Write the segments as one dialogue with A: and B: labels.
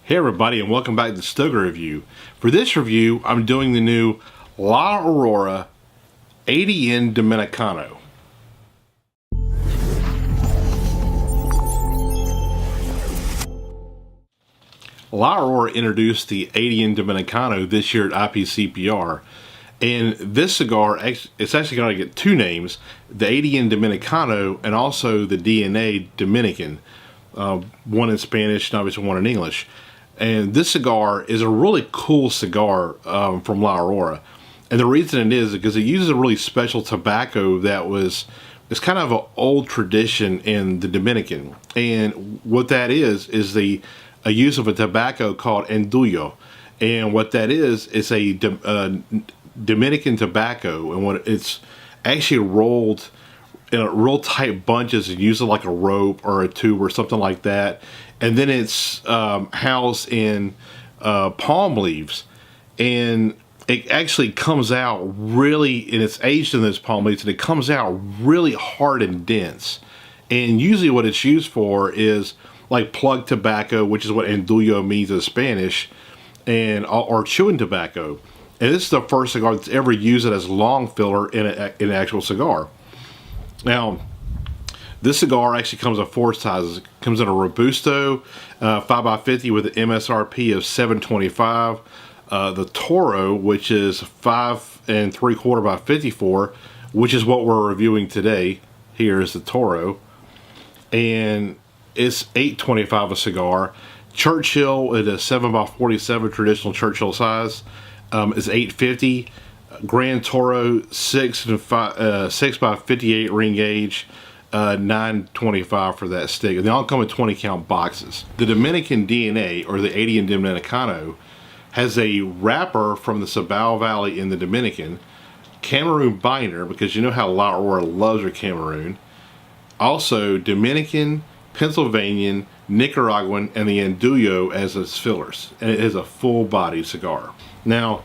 A: Hey everybody, and welcome back to the Stogie review. For this review, I'm doing the new La Aurora ADN Dominicano. La Aurora introduced the ADN Dominicano this year at IPCPR, and this cigar, it's actually going to get two names, the ADN Dominicano and also the DNA Dominican, one in Spanish and obviously one in English. And this cigar is a really cool cigar from La Aurora. And the reason it is because it uses a really special tobacco that it's kind of an old tradition in the Dominican. And what that is a use of a tobacco called Andullo. And what that is a Dominican tobacco. And what it's actually rolled in a real tight bunches and use it like a rope or a tube or something like that. And then it's housed in palm leaves, and it actually comes out really, and it's aged in those palm leaves, and it comes out really hard and dense. And usually what it's used for is like plug tobacco, which is what Andullo means in Spanish, and or chewing tobacco. And this is the first cigar that's ever used it as long filler in an actual cigar. Now, this cigar actually comes in four sizes. It comes in a Robusto 5x50 with an MSRP of $7.25. The Toro, which is 5 3/4 by 54, which is what we're reviewing today. Here is the Toro, and it's $8.25 a cigar. Churchill is a 7x47 traditional Churchill size. Is $8.50. Grand Toro 6x58 ring gauge. $9.25 for that stick, and they all come in 20 count boxes. The Dominican DNA, or the ADN Dominicano, has a wrapper from the Cibao Valley in the Dominican, Cameroon binder, because you know how La Aurora loves her Cameroon, also Dominican, Pennsylvanian, Nicaraguan, and the Andullo as its fillers, and it is a full body cigar. Now,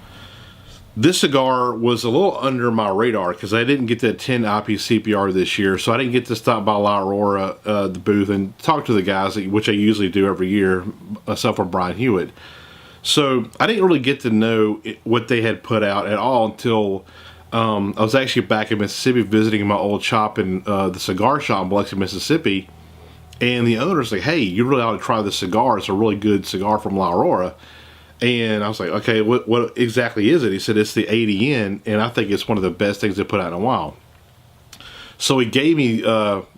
A: this cigar was a little under my radar because I didn't get to attend IPCPR this year, so I didn't get to stop by La Aurora, the booth, and talk to the guys, which I usually do every year, myself or Brian Hewitt. So I didn't really get to know what they had put out at all until I was actually back in Mississippi visiting my old shop in the cigar shop in Biloxi, Mississippi, and the owner was like, "Hey, you really ought to try this cigar. It's a really good cigar from La Aurora." And I was like, okay, what exactly is it? He said, it's the ADN, and I think it's one of the best things they put out in a while. So he gave me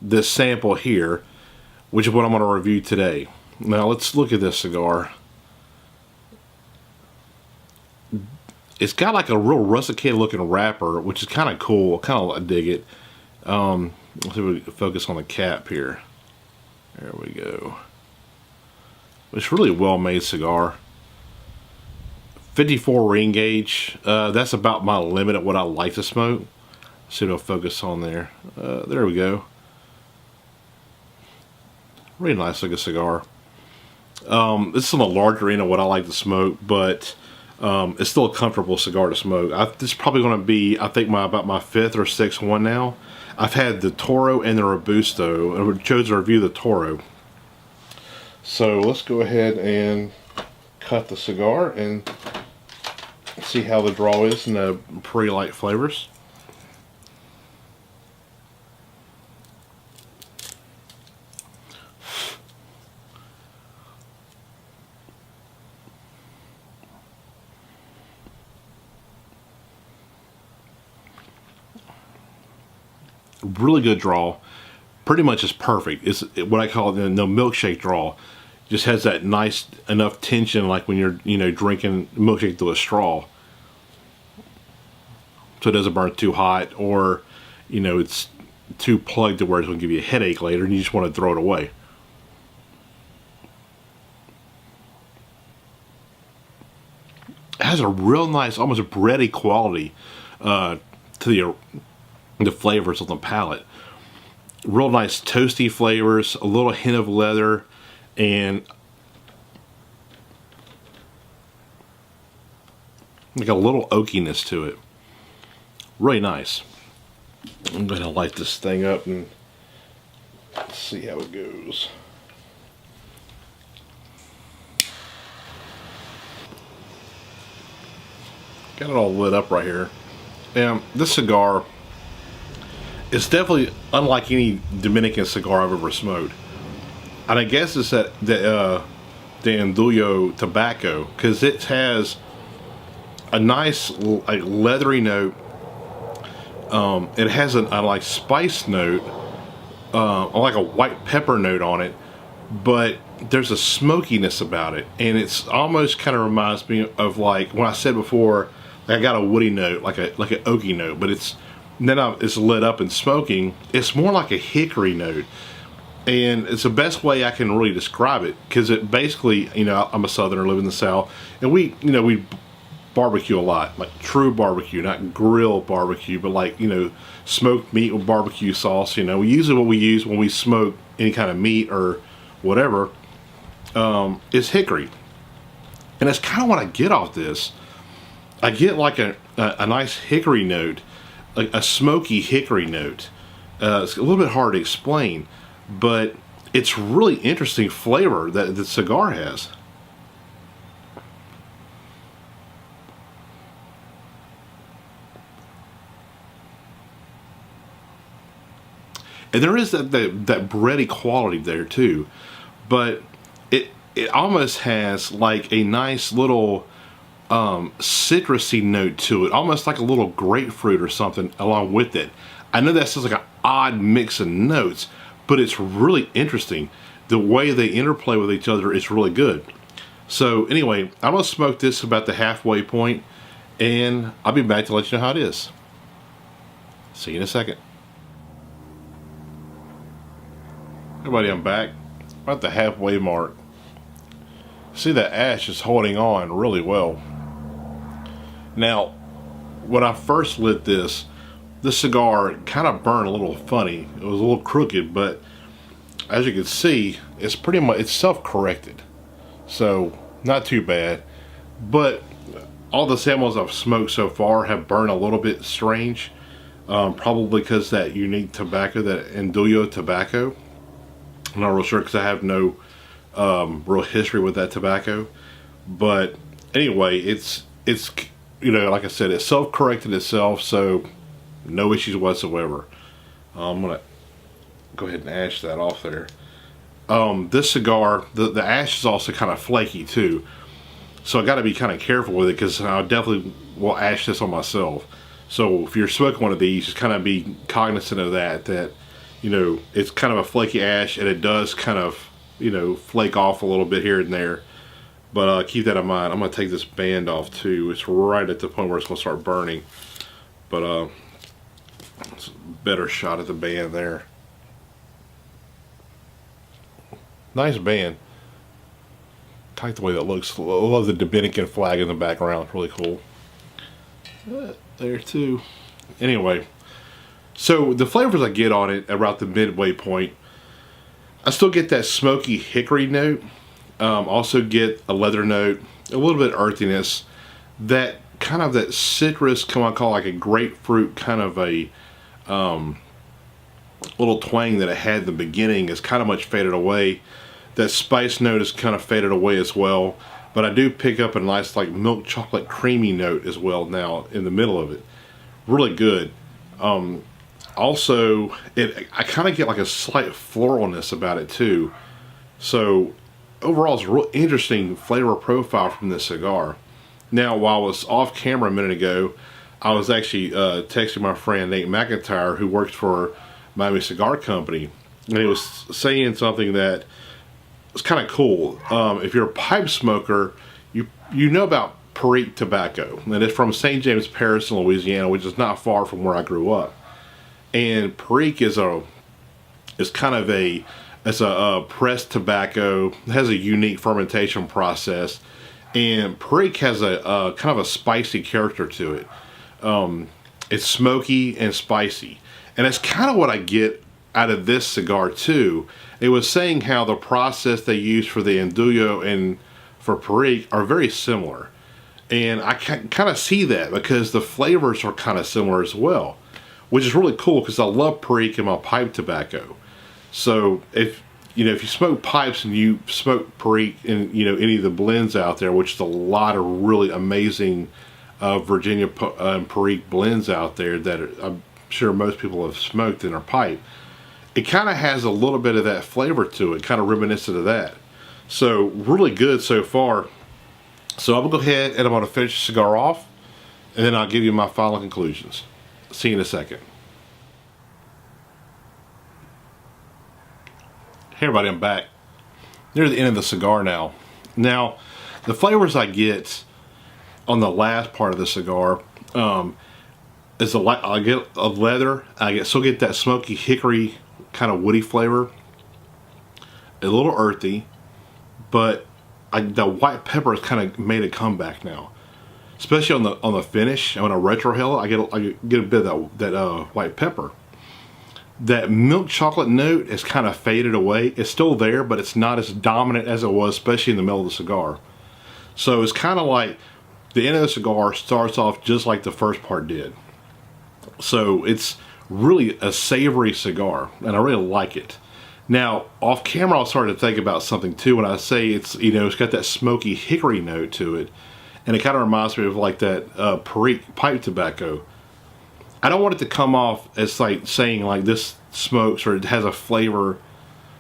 A: this sample here, which is what I'm going to review today. Now, let's look at this cigar. It's got like a real rusticated looking wrapper, which is kind of cool. I dig it. Let's see if we can focus on the cap here. There we go. It's really a well-made cigar. 54 ring gauge. That's about my limit at what I like to smoke. Let's see if I'll focus on there. There we go. Really nice looking cigar. This is on the larger end of what I like to smoke, but it's still a comfortable cigar to smoke. This is probably going to be, I think, about my 5th or 6th one now. I've had the Toro and the Robusto, and I chose to review the Toro. So let's go ahead and cut the cigar and see how the draw is in the pretty light flavors. Really good draw. Pretty much is perfect. It's what I call the milkshake draw. Just has that nice enough tension, like when you're drinking milkshake through a straw, so it doesn't burn too hot, or it's too plugged to where it's going to give you a headache later and you just want to throw it away. It has a real nice, almost bready quality to the flavors on the palate. Real nice toasty flavors, a little hint of leather, and like a little oakiness to it. Really nice. I'm going to light this thing up and see how it goes. Got it all lit up right here. And this cigar is definitely unlike any Dominican cigar I've ever smoked. And I guess it's that the Andullo tobacco, because it has a nice like leathery note. It has a like spice note, like a white pepper note on it, but there's a smokiness about it, and it's almost kind of reminds me of, like when I said before, like I got a woody note, like an oaky note, but it's lit up and smoking. It's more like a hickory note, and it's the best way I can really describe it, because it basically, you know, I'm a Southerner, live in the South, and we barbecue a lot, like true barbecue, not grill barbecue, but like, you know, smoked meat with barbecue sauce. You know, we usually what we use when we smoke any kind of meat or whatever is hickory, and that's kind of what I get off this. I get like a nice hickory note, like a smoky hickory note. It's a little bit hard to explain, but it's really interesting flavor that the cigar has. And there is that bready quality there too, but it almost has like a nice little citrusy note to it, almost like a little grapefruit or something along with it. I know that sounds like an odd mix of notes, but it's really interesting. The way they interplay with each other is really good. So anyway, I'm gonna smoke this about the halfway point, and I'll be back to let you know how it is. See you in a second. Everybody, I'm back. About the halfway mark. See, that ash is holding on really well. Now, when I first lit this cigar kind of burned a little funny. It was a little crooked, but as you can see, it's pretty much, it's self-corrected. So, not too bad. But all the samples I've smoked so far have burned a little bit strange. Probably because that unique tobacco, that Andullo tobacco. I'm not real sure because I have no real history with that tobacco. But anyway, it's you know, like I said, it's self-corrected itself, so no issues whatsoever. I'm gonna go ahead and ash that off there. This cigar, the ash is also kind of flaky too, so I got to be kind of careful with it, because I definitely will ash this on myself. So if you're smoking one of these, just kind of be cognizant of that you know, it's kind of a flaky ash, and it does kind of, you know, flake off a little bit here and there. But keep that in mind. I'm going to take this band off too. It's right at the point where it's going to start burning. But it's a better shot at the band there. Nice band. I like the way that looks. I love the Dominican flag in the background. It's really cool. There too. Anyway, so the flavors I get on it around the midway point, I still get that smoky hickory note. Also get a leather note, a little bit of earthiness, that kind of that citrus, come on, call like a grapefruit kind of a little twang that it had in the beginning is kind of much faded away. That spice note is kind of faded away as well, but I do pick up a nice like milk chocolate creamy note as well now in the middle of it. Really good. Also, I kind of get like a slight floralness about it too. So overall, it's a real interesting flavor profile from this cigar. Now, while I was off camera a minute ago, I was actually texting my friend Nate McIntyre, who works for Miami Cigar Company, and he was saying something that was kind of cool. If you're a pipe smoker, you know about Perique tobacco, and it's from St. James Parish in Louisiana, which is not far from where I grew up. And Perique is kind of a pressed tobacco. It has a unique fermentation process, and Perique has a kind of a spicy character to it. It's smoky and spicy, and that's kind of what I get out of this cigar too. It was saying how the process they use for the Andullo and for Perique are very similar, and I can kind of see that because the flavors are kind of similar as well, which is really cool because I love Perique in my pipe tobacco. So if you smoke pipes and you smoke Perique in any of the blends out there, which is a lot of really amazing Virginia and Perique blends out there that I'm sure most people have smoked in their pipe. It kind of has a little bit of that flavor to it, kind of reminiscent of that. So really good so far. So I'm gonna go ahead and I'm gonna finish the cigar off, and then I'll give you my final conclusions. See you in a second. Hey everybody, I'm back. Near the end of the cigar now. Now, the flavors I get on the last part of the cigar is I get a leather. Still get that smoky hickory kind of woody flavor. A little earthy, but the white pepper has kind of made a comeback now, especially on the finish. And when I retrohale it, I get a bit of that white pepper. That milk chocolate note has kind of faded away. It's still there, but it's not as dominant as it was, especially in the middle of the cigar. So it's kind of like the end of the cigar starts off just like the first part did. So it's really a savory cigar, and I really like it. Now, off camera, I started to think about something too when I say it's got that smoky hickory note to it, and it kind of reminds me of like that Perique pipe tobacco. I don't want it to come off as like saying like this smokes or it has a flavor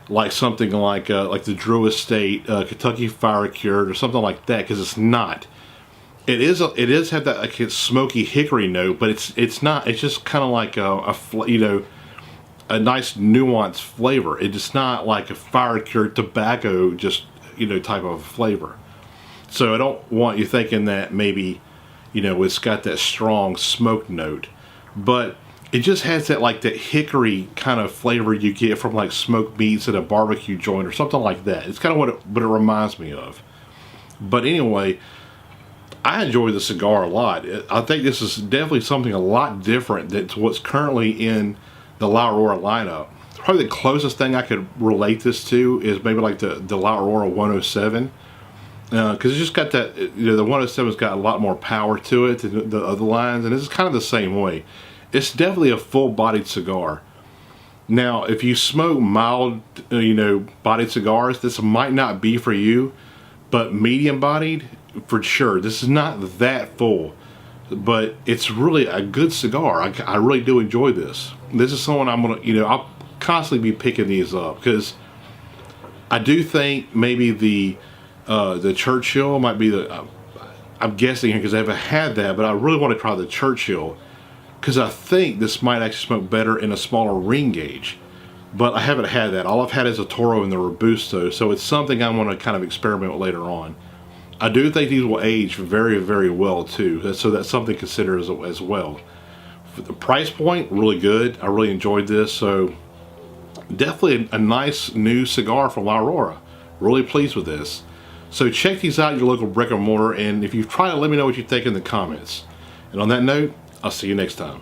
A: like something like the Drew Estate Kentucky Fire Cured or something like that, because it's not. It is have that like smoky hickory note, but it's not. It's just kind of like a nice nuanced flavor. It's not like a fire cured tobacco just type of flavor. So I don't want you thinking that maybe it's got that strong smoke note. But it just has that like that hickory kind of flavor you get from like smoked meats at a barbecue joint or something like that. It's kind of what it reminds me of. But anyway, I enjoy the cigar a lot. I think this is definitely something a lot different than what's currently in the La Aurora lineup. Probably the closest thing I could relate this to is maybe like the La Aurora 107. Because it's just got that, the 107's got a lot more power to it than the other lines, and this is kind of the same way. It's definitely a full-bodied cigar. Now, if you smoke mild, bodied cigars, this might not be for you, but medium-bodied, for sure. This is not that full, but it's really a good cigar. I really do enjoy this. This is someone I'm gonna, I'll constantly be picking these up, because I do think maybe the Churchill might be I'm guessing here because I haven't had that, but I really want to try the Churchill because I think this might actually smoke better in a smaller ring gauge, but I haven't had that. All I've had is a Toro and the Robusto, so it's something I want to kind of experiment with later on. I do think these will age very, very well too, so that's something to consider as well. For the price point, really good. I really enjoyed this, so definitely a nice new cigar from La Aurora. Really pleased with this. So check these out at your local brick and mortar, and if you've tried it, let me know what you think in the comments. And on that note, I'll see you next time.